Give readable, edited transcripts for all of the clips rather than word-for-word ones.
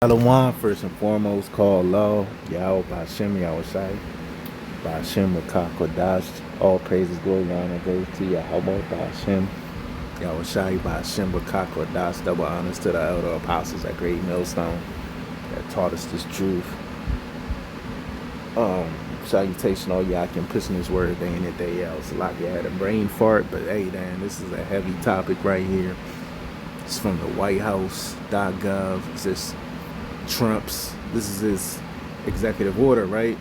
Shalom, first and foremost, call law, Yahweh Ba'Shem Yahushai, Ba'Shem Rakakodash, all praises, glory, honor goes to Yahweh Ba'Shem Yahushai, Ba'Shem Rakakodash, double honors to the elder apostles at Great Millstone that taught us this truth. Salutation, all y'all can push in this word day in and day out. It's a lot of y'all had a brain fart, but hey, damn, this is a heavy topic right here. It's from the White House.gov. It's this this is his executive order, right?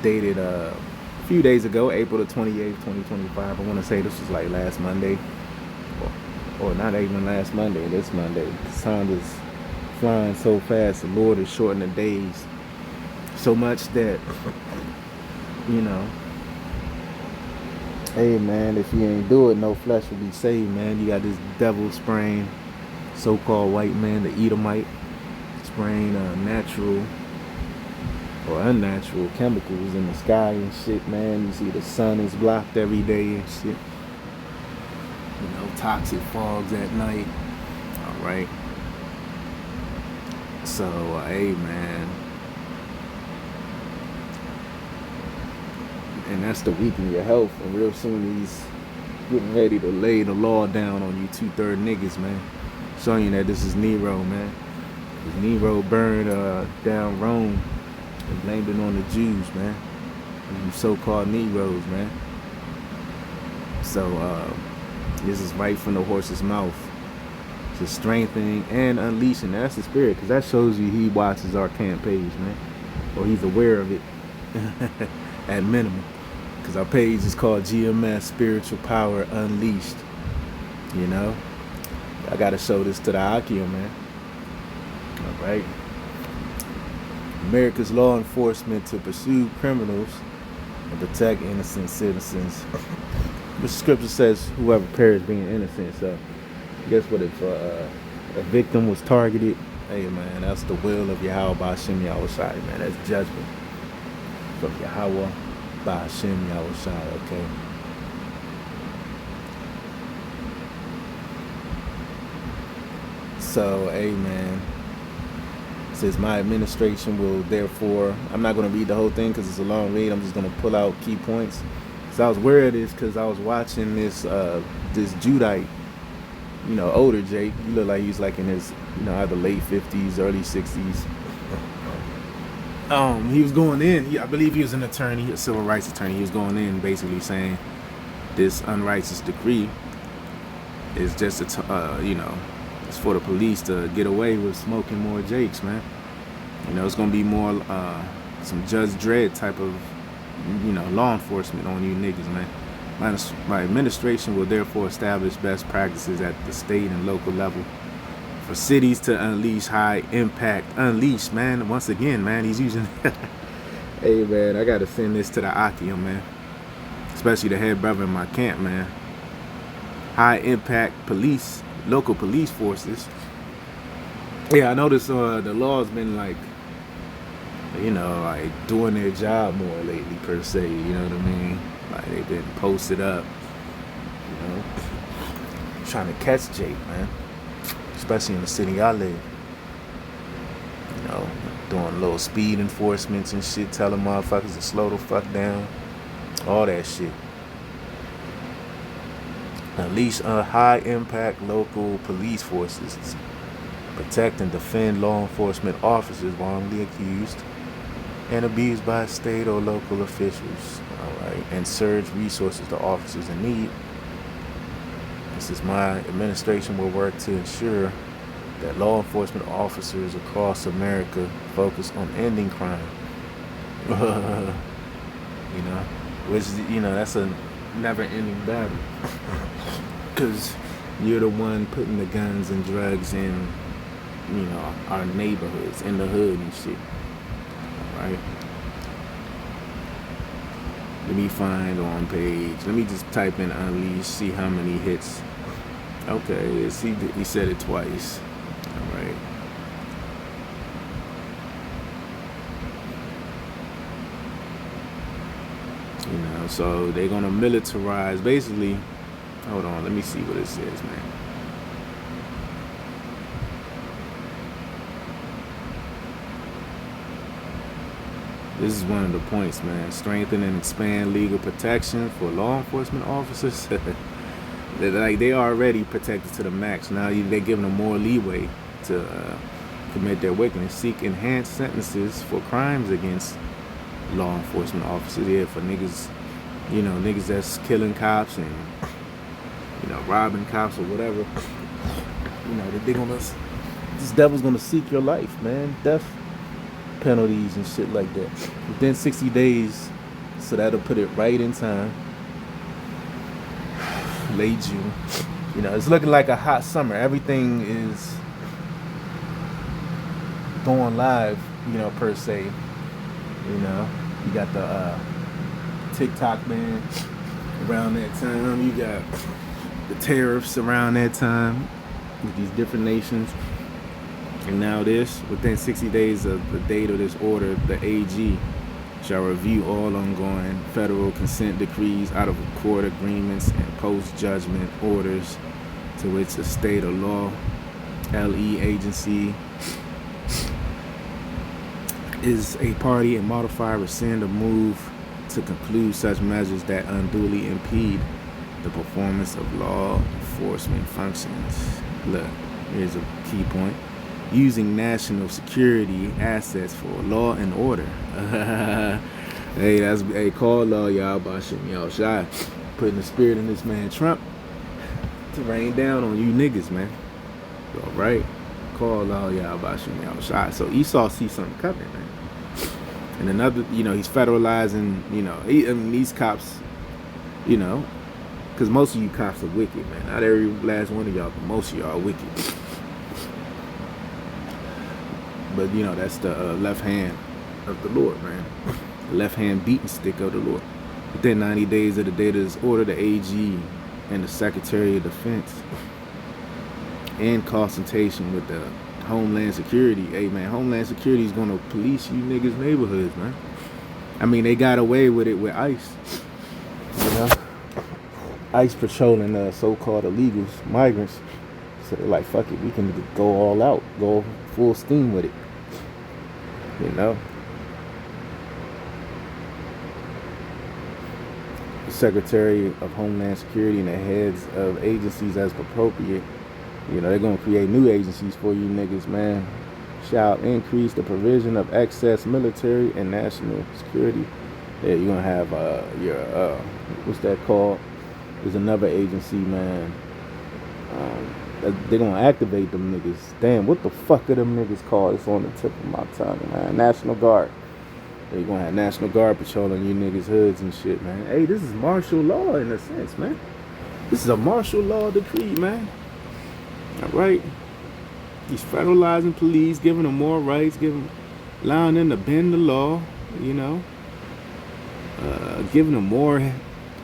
Dated a few days ago, April the 28th, 2025. I want to say this was like last Monday, or not even last Monday, this Monday. Time is flying so fast. The Lord is shortening the days so much that, hey man, if you ain't do it, no flesh will be saved, man. You got this devil spraying so-called white man, the Edomite, spraying natural or unnatural chemicals in the sky and shit, man. You see the sun is blocked every day and shit. Toxic fogs at night. All right. So, hey, man. And that's to weaken your health. And real soon he's getting ready to lay the law down on you 2/3 niggas, man. Showing you that this is Nero, man. Nero burned down Rome and blamed it on the Jews, man. You so-called Neros, man. So this is right from the horse's mouth. To strengthening and unleashing. That's the spirit, because that shows you he watches our camp page, man. Or he's aware of it at minimum. Because our page is called GMS, Spiritual Power Unleashed. I got to show this to the Akio, man. All right. America's law enforcement to pursue criminals and protect innocent citizens. The scripture says whoever perished being innocent. So guess what, if a victim was targeted, hey man, that's the will of Yahweh Ba'Shem Yahushai, man. That's judgment from Yahweh Ba'Shem Yahushai, okay? So, hey man, says my administration will therefore, I'm not going to read the whole thing because it's a long read. I'm just going to pull out key points. So I was aware of this because I was watching this Judite, older Jake. He looked like he's like in his, either late 50s, early 60s. He was going in. I believe he was an attorney, a civil rights attorney. He was going in basically saying this unrighteous decree is just it's for the police to get away with smoking more Jakes, man. It's gonna be more some Judge Dredd type of law enforcement on you niggas, man. My administration will therefore establish best practices at the state and local level for cities to unleash high impact. Unleash, man. Once again, man, he's using hey man, I gotta send this to the Akio, man. Especially the head brother in my camp, man. High impact police, local police forces. Yeah, I noticed the law's been like doing their job more lately per se, you know what I mean? Like they've been posted up, trying to catch Jake, man. Especially in the city I live. Doing little speed enforcements and shit, telling motherfuckers to slow the fuck down. All that shit. Unleash high impact local police forces. Protect and defend law enforcement officers wrongly accused and abused by state or local officials. Alright. And surge resources to officers in need. This is my administration will work to ensure that law enforcement officers across America focus on ending crime. Which that's a never-ending battle. Because you're the one putting the guns and drugs in, our neighborhoods, in the hood and shit. Alright. Let me find on page. Let me just type in unleash, see how many hits. Okay, he said it twice. Alright. So they're gonna militarize. Basically, hold on, let me see what it says, man. This is one of the points, man. Strengthen and expand legal protection for law enforcement officers. They already protected to the max. Now they're giving them more leeway to commit their wickedness. Seek enhanced sentences for crimes against law enforcement officers. Yeah, for niggas, niggas that's killing cops and robbing cops or whatever. They're gonna. This devil's gonna seek your life, man. Death penalties and shit like that within 60 days, so that'll put it right in time. Late June. It's looking like a hot summer. Everything is going live, per se. You got the TikTok ban around that time. You got the tariffs around that time with these different nations. And now this, within 60 days of the date of this order, the AG shall review all ongoing federal consent decrees, out of court agreements, and post-judgment orders to which a state or law, LE agency is a party, and modify, rescind, or move to conclude such measures that unduly impede the performance of law enforcement functions. Look, here's a key point. Using national security assets for law and order. Hey, call law, y'all, by shooting y'all shot. Putting the spirit in this man Trump to rain down on you niggas, man. All right, call law, y'all, by shooting y'all shot. So Esau sees something coming, man. And another, he's federalizing, these cops, because most of you cops are wicked, man. Not every last one of y'all, but most of y'all are wicked. But that's the left hand of the Lord, man. The left hand beating stick of the Lord. Within 90 days of the date of this order, the AG and the Secretary of Defense, in consultation with the Homeland Security. Hey, man, Homeland Security is gonna police you niggas' neighborhoods, man. I mean, they got away with it with ICE. ICE patrolling so-called illegals, migrants. So they're like, fuck it, we can go all out, go full steam with it. The Secretary of Homeland Security and the heads of agencies as appropriate, they're going to create new agencies for you niggas, man. Shall increase the provision of excess military and national security. Yeah, you're going to have your, what's that called? There's another agency, man. They're gonna activate them niggas. Damn, what the fuck are them niggas called? It's on the tip of my tongue, man. National Guard. They're gonna have National Guard patrolling you niggas' hoods and shit, man. Hey, this is martial law in a sense, man. This is a martial law decree, man. Alright? He's federalizing police, giving them more rights, allowing them to bend the law, giving them more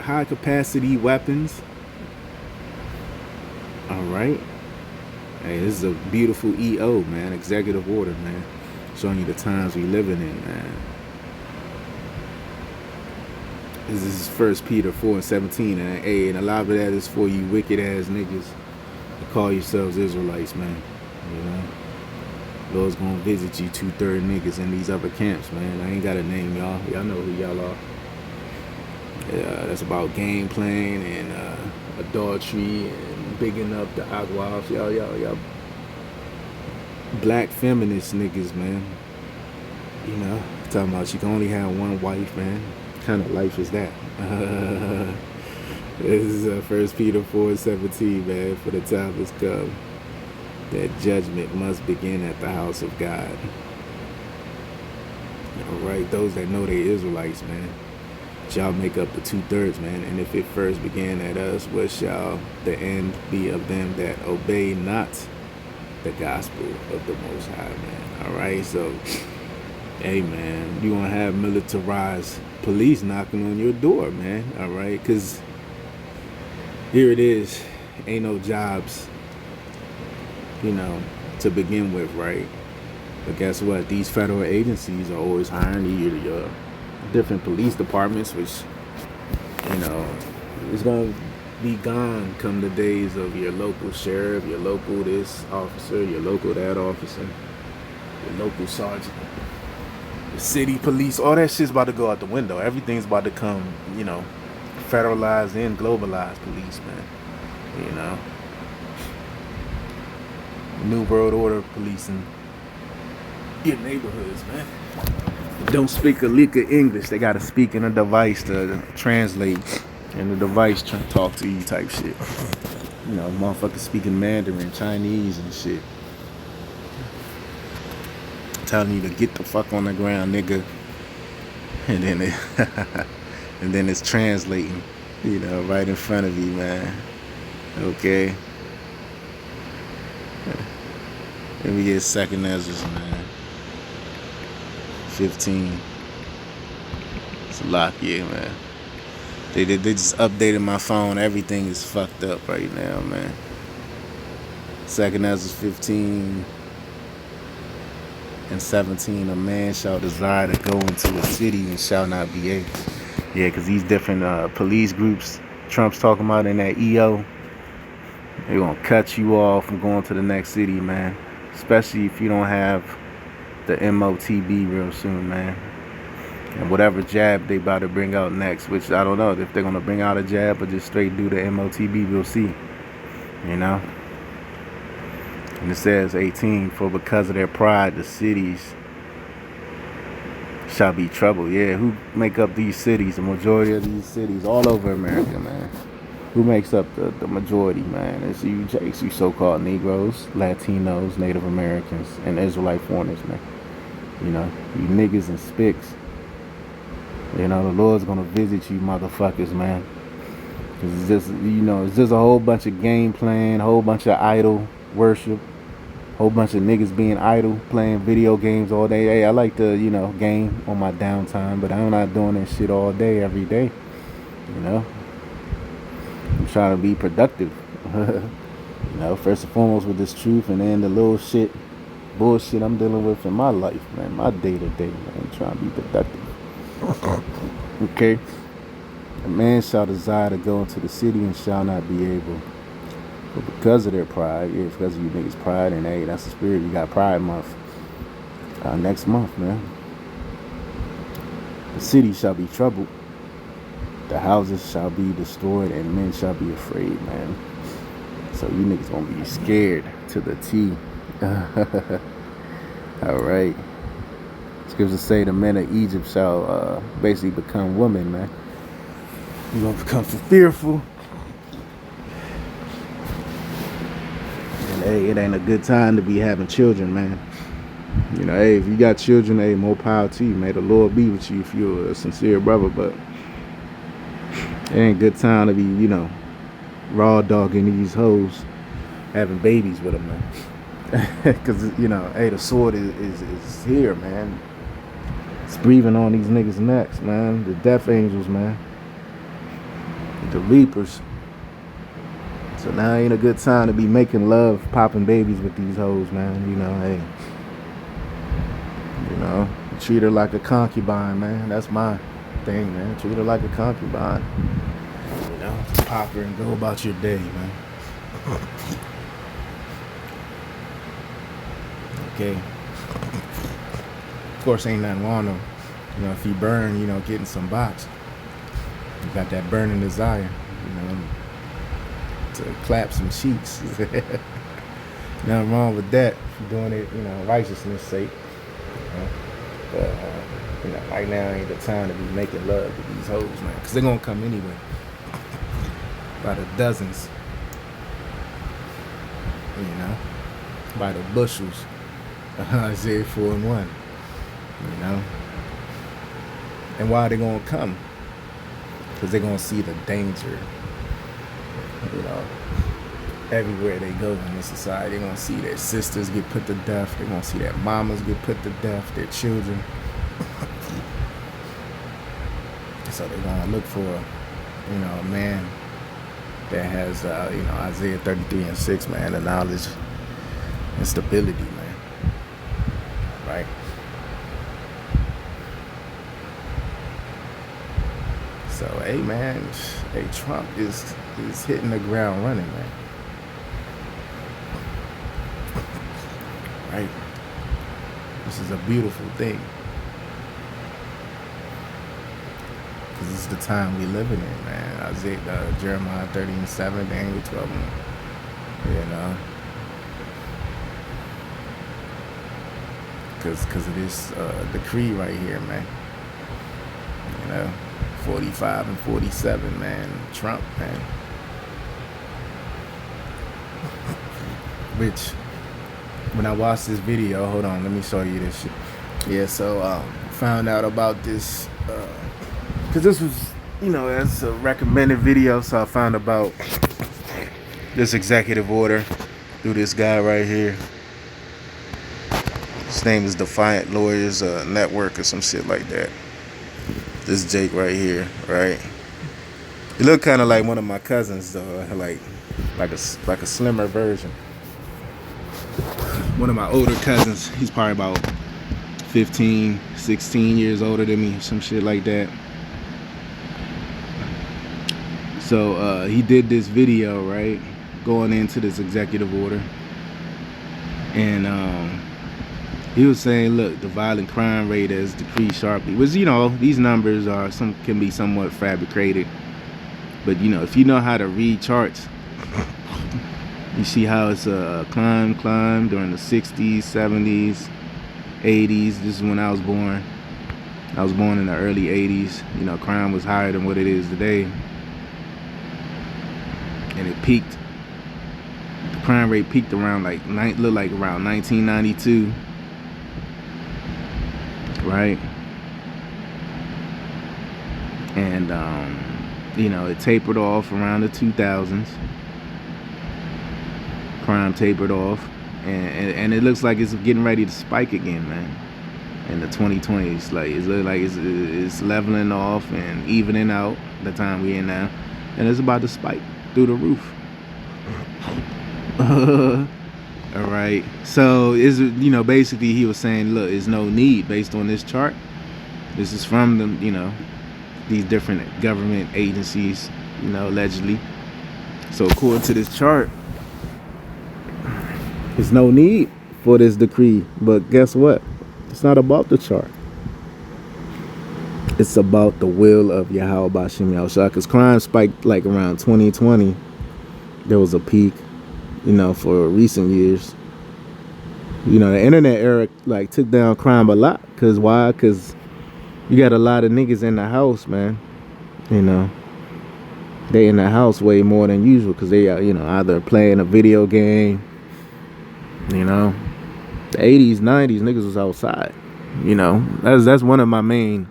high capacity weapons. Alright. Hey, this is a beautiful EO, man. Executive order, man. Showing you the times we living in, man. This is 1 Peter 4:17, and a lot of that is for you wicked ass niggas that call yourselves Israelites, man. Lord's gonna visit you 2/3 niggas in these other camps, man. I ain't got a name, y'all. Y'all know who y'all are. Yeah, that's about game playing and adultery and bigging up the aguas. Y'all black feminist niggas, man. Talking about you can only have one wife, man. What kind of life is that? This is 1 Peter 4:17, man. For the time has come that judgment must begin at the house of God. Alright, those that know they Israelites, man. Shall make up the 2/3, man. And if it first began at us, what shall the end be of them that obey not the gospel of the Most High, man? Alright, so, hey, man, you want to have militarized police knocking on your door, man. Alright, because here it is. Ain't no jobs, to begin with, right? But guess what? These federal agencies are always hiring your different police departments, which, is going to be gone come the days of your local sheriff, your local this officer, your local that officer, your local sergeant. The city police, all that shit's about to go out the window. Everything's about to come, you know, federalized and globalized police, man. You know, New World Order policing your neighborhoods, man. Don't speak a lick of English. They gotta speak in a device to translate, and the device try to talk to you type shit. You know, motherfuckers speaking Mandarin, Chinese, and shit. Telling you to get the fuck on the ground, nigga. And then and then it's translating, you know, right in front of you, man. Okay. Let me get second answers, man. 15. It's a lot, yeah, man. They just updated my phone. Everything is fucked up right now, man. Second answers 15 and 17. A man shall desire to go into a city and shall not be able. Yeah, because these different police groups Trump's talking about in that EO, they're going to cut you off from going to the next city, man. Especially if you don't have the MOTB real soon, man. And whatever jab they about to bring out next, which I don't know if they're going to bring out a jab or just straight do the MOTB, we'll see. You know? And it says 18, for because of their pride, the cities shall be troubled. Yeah, who make up these cities? The majority of these cities all over America, man. Who makes up the majority, man? It's you Jakes, you so-called Negroes, Latinos, Native Americans, and Israelite foreigners, man. You know, you niggas and spicks. You know, the Lord's gonna visit you motherfuckers, man. Cause it's just, you know, it's just a whole bunch of game playing, whole bunch of idol worship, whole bunch of niggas being idle, playing video games all day. Hey, I like to, you know, game on my downtime, but I'm not doing that shit all day, every day. You know? I'm trying to be productive. You know, first and foremost with this truth, and then the little shit, bullshit I'm dealing with in my life, man. My day-to-day, man. I'm trying to be productive. Okay? A man shall desire to go into the city and shall not be able. But because of their pride, yeah, because of you niggas' pride, and hey, that's the spirit. You got Pride Month next month, man. The city shall be troubled. The houses shall be destroyed, and men shall be afraid, man. So you niggas gonna be scared to the T. All right. Scriptures say the men of Egypt shall basically become women, man. You gonna become fearful. And hey, it ain't a good time to be having children, man. You know, hey, if you got children, hey, more power to you. May the Lord be with you if you're a sincere brother, but it ain't a good time to be, you know, raw dogging these hoes, having babies with them, man. Because, you know, hey, the sword is here, man. It's breathing on these niggas' necks, man. The death angels, man. The reapers. So now ain't a good time to be making love, popping babies with these hoes, man. You know, hey. You know, treat her like a concubine, man. That's my thing, man. Treat her like a concubine. You know, pop her and go about your day, man. Okay. Of course, ain't nothing wrong though. You know, if you burn, you know, getting some box. You got that burning desire, you know, to clap some cheeks. Nothing wrong with that. If you're doing it, you know, righteousness' sake. You know? But, you know, right now ain't the time to be making love to these hoes, man. Because they're going to come anyway. By the dozens. You know? By the bushels. Isaiah 4:1. You know? And why are they going to come? Because they're going to see the danger. You know? Everywhere they go in this society, they're going to see their sisters get put to death. They're going to see their mamas get put to death, their children. So they're going to look for, you know, a man that has, you know, Isaiah 33:6, man, the knowledge and stability, man. Right? So, hey, man, hey, Trump is hitting the ground running, man. Right? This is a beautiful thing. Because it's the time we living in, man. Isaiah, Jeremiah 13:7, Daniel 12. You know, because of this decree right here, man. You know, 45 and 47, man. Trump, man. Which, when I watched this video, hold on, let me show you this shit. Yeah, so found out about this because this was, that's a recommended video. So I found about this executive order through this guy right here. His name is Defiant Lawyers Network or some shit like that. This Jake right here, right? He looked kind of like one of my cousins, though, like a slimmer version. One of my older cousins. He's probably about 15, 16 years older than me, some shit like that. So he did this video, right, going into this executive order, and he was saying, look, the violent crime rate has decreased sharply. Which, these numbers can be somewhat fabricated, but if you know how to read charts, you see how it's climb during the 60s, 70s, 80s. This is when I was born. I was born in the early 80s. Crime was higher than what it is today. And it peaked. The crime rate peaked around around 1992. Right? And it tapered off around the 2000s. Crime tapered off, and it looks like it's getting ready to spike again, man. In the 2020s, it's leveling off and evening out the time we're in now, and it's about to spike through the roof. All right. So basically he was saying, look, there's no need based on this chart. This is from the these different government agencies, allegedly. So according to this chart, there's no need for this decree. But guess what? It's not about the chart. It's about the will of Yahweh B'Shem Yahushua. Because crime spiked around 2020. There was a peak, for recent years. The internet era took down crime a lot. Because why? Because you got a lot of niggas in the house, man. They in the house way more than usual. Because they are, either playing a video game. The 80s, 90s, niggas was outside. That's one of my main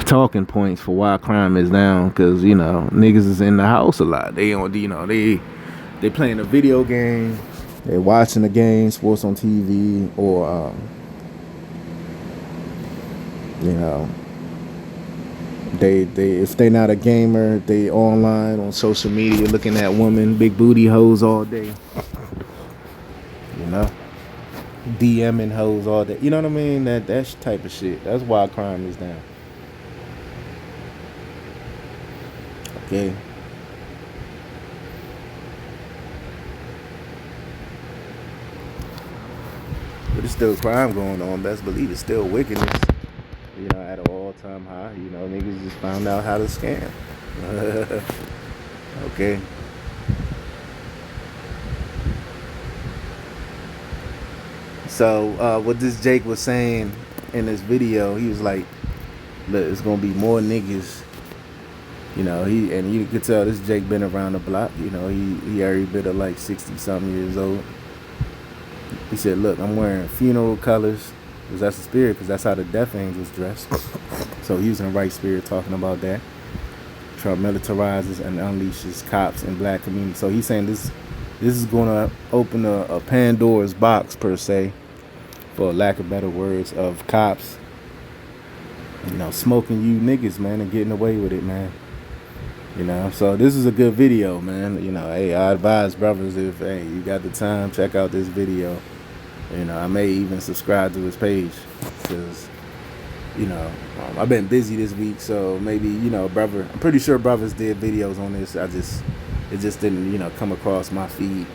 talking points for why crime is down. Because niggas is in the house a lot. They on they playing a video game, they watching the game, sports on TV, or they if they not a gamer, they online on social media looking at women, big booty hoes all day. DMing hoes all day. You know what I mean? That type of shit. That's why crime is down. Okay. But it's still crime going on. Best believe it's still wickedness. At an all-time high. Niggas just found out how to scam. Okay. So what this Jake was saying in this video, he was like, look, it's gonna be more niggas. You could tell this Jake been around the block. He already been 60-something years old. He said, look, I'm wearing funeral colors, because that's the spirit, because that's how the death angels dress. So he was in the right spirit talking about that. Trump militarizes and unleashes cops in black communities. So he's saying this is going to open a Pandora's box, per se, for lack of better words, of cops, smoking you niggas, man, and getting away with it, man. So this is a good video, man. Hey, I advise brothers, if you got the time, check out this video. I may even subscribe to his page, because I've been busy this week, so maybe brother, I'm pretty sure brothers did videos on this. It just didn't come across my feed,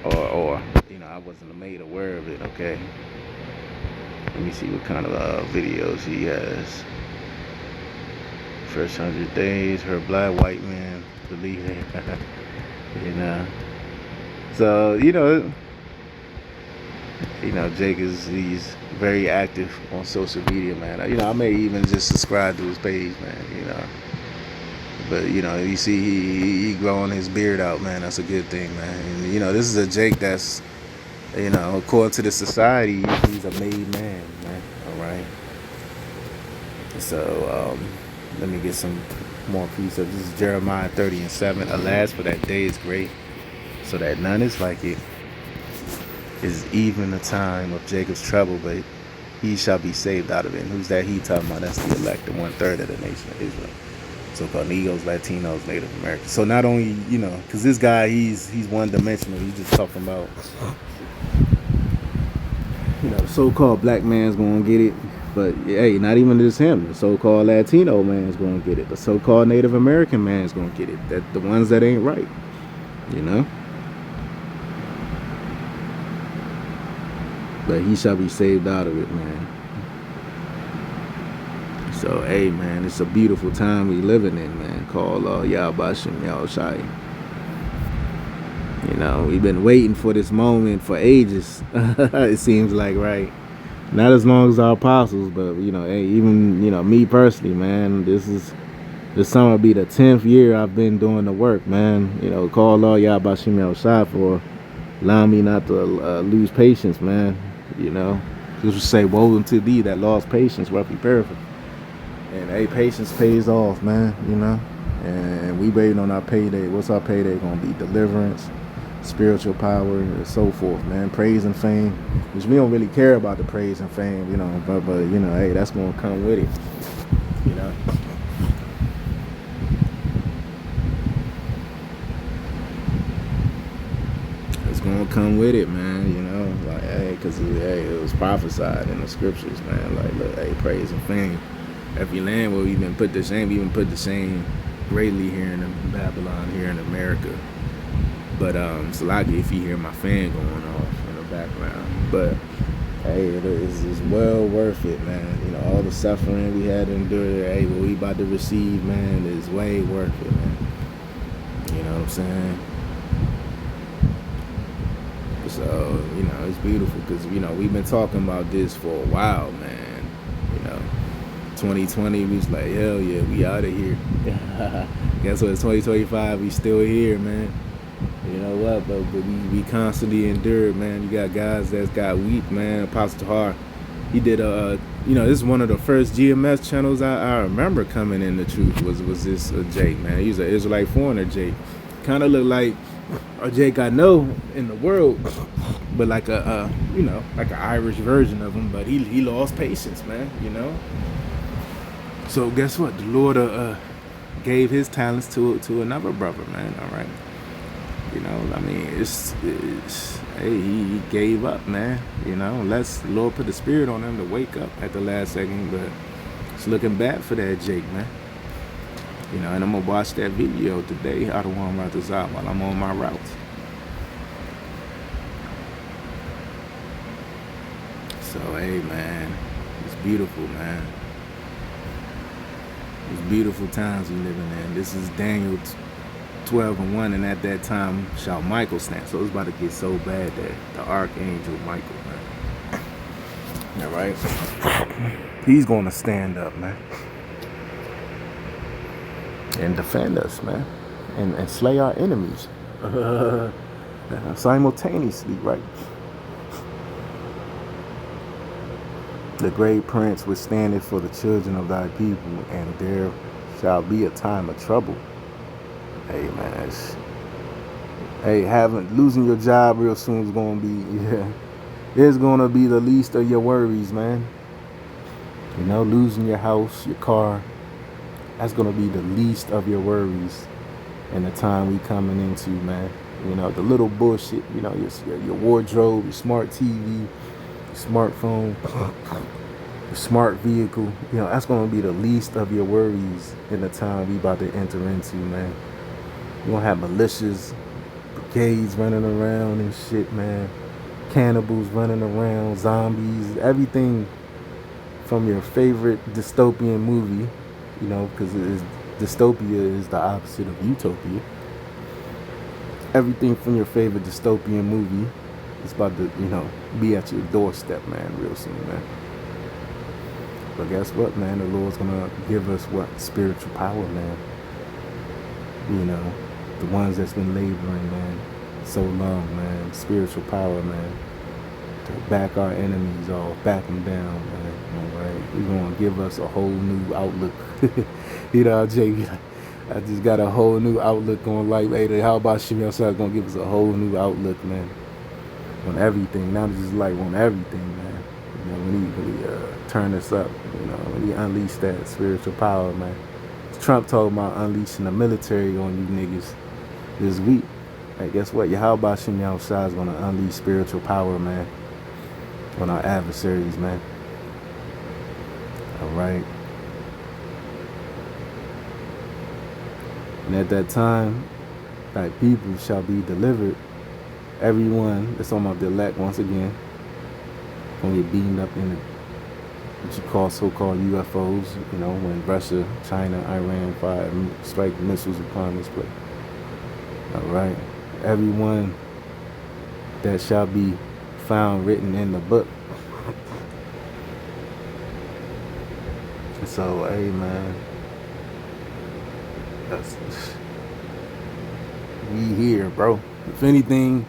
or I wasn't made aware of it. Okay. Let me see what kind of videos he has. First 100 days, her black white man believe it. You know. So Jake he's very active on social media, man. I may even just subscribe to his page, man. But you see he growing his beard out, man. That's a good thing, man. And this is a Jake that's according to the society, he's a made man, man. All right. So let me get some more precepts. This is Jeremiah 30:7. Alas, for that day is great, so that none is like it. Is even the time of Jacob's trouble, but he shall be saved out of it. And who's that he talking about? That's the elect, the 1/3 of the nation of Israel. So-called Negroes, Latinos, Native Americans. So not only, because this guy, he's one-dimensional. He's just talking about, the so-called black man's going to get it. But, hey, not even just him. The so-called Latino man's going to get it. The so-called Native American man's going to get it. That the ones that ain't right, But he shall be saved out of it, man. So, hey, man, it's a beautiful time we living in, man, called Yahbashim Yahushai. We've been waiting for this moment for ages. It seems like, right? Not as long as our apostles, but, hey, even, me personally, man, this summer will be the 10th year I've been doing the work, man. Call Yahbashim Yahushai for allowing me not to lose patience, man. Just to say, woe unto thee that lost patience, roughly paraphrase. And hey, patience pays off, man. And we waiting on our payday. What's our payday gonna be? Deliverance, spiritual power, and so forth, man. Praise and fame, which we don't really care about the praise and fame, but hey, that's gonna come with it, It's gonna come with it, man. Like, hey, because it was prophesied in the scriptures, man. Like, look, hey, praise and fame. Every land will even put the shame, greatly here in Babylon, here in America. But it's lucky if you hear my fan going off in the background. But hey, it's well worth it, man. All the suffering we had to endure, hey, what we about to receive, man, is way worth it, man. You know what I'm saying? So, it's beautiful because, we've been talking about this for a while, man. 2020, we was like, hell yeah, we out of here. Guess what? It's 2025, we still here, man. You know what? But we constantly endured, man. You got guys that's got weak, man. Apostle Har, he did this is one of the first GMS channels I remember coming in. The truth was this Jake, man. He was an Israelite foreigner Jake. Kind of looked like a Jake I know in the world, but like like an Irish version of him. But he lost patience, man. So guess what? The Lord gave his talents to another brother, man. All right. Hey, he gave up, man. Unless the Lord put the spirit on him to wake up at the last second. But it's looking bad for that Jake, man. And I'm gonna watch that video today. I don't want to write this out while I'm on my route. So hey, man, it's beautiful, man. It's beautiful times we living in. This is Daniel 12:1, and at that time shall Michael stand. So it's about to get so bad that the archangel Michael, man. All right, he's gonna stand up, man, and defend us, man, and slay our enemies simultaneously, right? The great prince which standeth for the children of thy people, and there shall be a time of trouble. Hey, man. Losing your job real soon is gonna be, it's gonna be the least of your worries, man. Losing your house, your car, that's gonna be the least of your worries in the time we coming into, man. The little bullshit, your wardrobe, your smart TV, smartphone, smart vehicle, that's going to be the least of your worries in the time we about to enter into, man. You're going to have militias, brigades running around and shit, man. Cannibals running around, zombies, everything from your favorite dystopian movie, you know, because dystopia is the opposite of utopia. Everything from your favorite dystopian movie is about to, you know, be at your doorstep, man, real soon, man. But guess what, man? The Lord's gonna give us what? Spiritual power, man. You know, the ones that's been laboring, man, so long, man. Spiritual power, man. To back our enemies off, back them down, man. All right, He's gonna give us a whole new outlook. You know, Jay, I just got a whole new outlook on life. Hey, how about Shimmy outside gonna give us a whole new outlook, man, on everything. Not just like on everything, man. You know, when he turn us up, you know, when he unleash that spiritual power, man. Trump told about unleashing the military on you niggas this week. Hey, guess what? Yahweh Shimmy outside is gonna unleash spiritual power, man, on our adversaries, man. All right. And at that time, thy people shall be delivered. Everyone that's on the elect, once again, gonna get beamed up in what you call so-called UFOs. You know, when Russia, China, Iran fired strike missiles upon this place. All right. Everyone that shall be found written in the book. So, hey, man, we here, bro. If anything,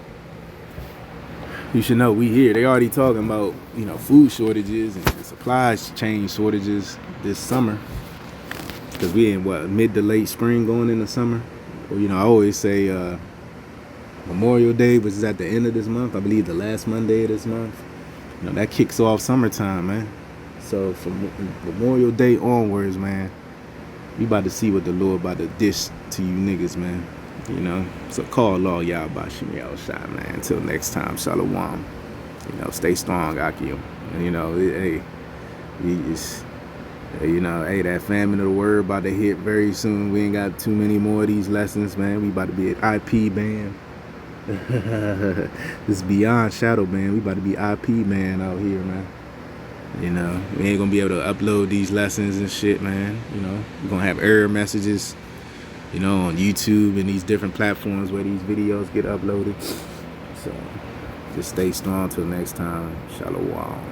you should know we here. They already talking about, you know, food shortages and supply chain shortages this summer, because we in what, mid to late spring going into summer. Well, you know, I always say Memorial Day, which is at the end of this month, I believe the last Monday of this month, you know, that kicks off summertime, man. So from Memorial Day onwards, man, we about to see what the Lord about to dish to you niggas, man. You know, so call all y'all about Shimmy outside, man. Until next time, Shalom. You know, stay strong, Akim. And, you know, hey, you know, hey, that famine of the word about to hit very soon. We ain't got too many more of these lessons, man. We about to be at IP band. This beyond shadow, man. We about to be IP man out here, man. You know, we ain't gonna be able to upload these lessons and shit, man. You know, we're gonna have error messages, you know, on YouTube and these different platforms where these videos get uploaded. So just stay strong till next time. Shalom.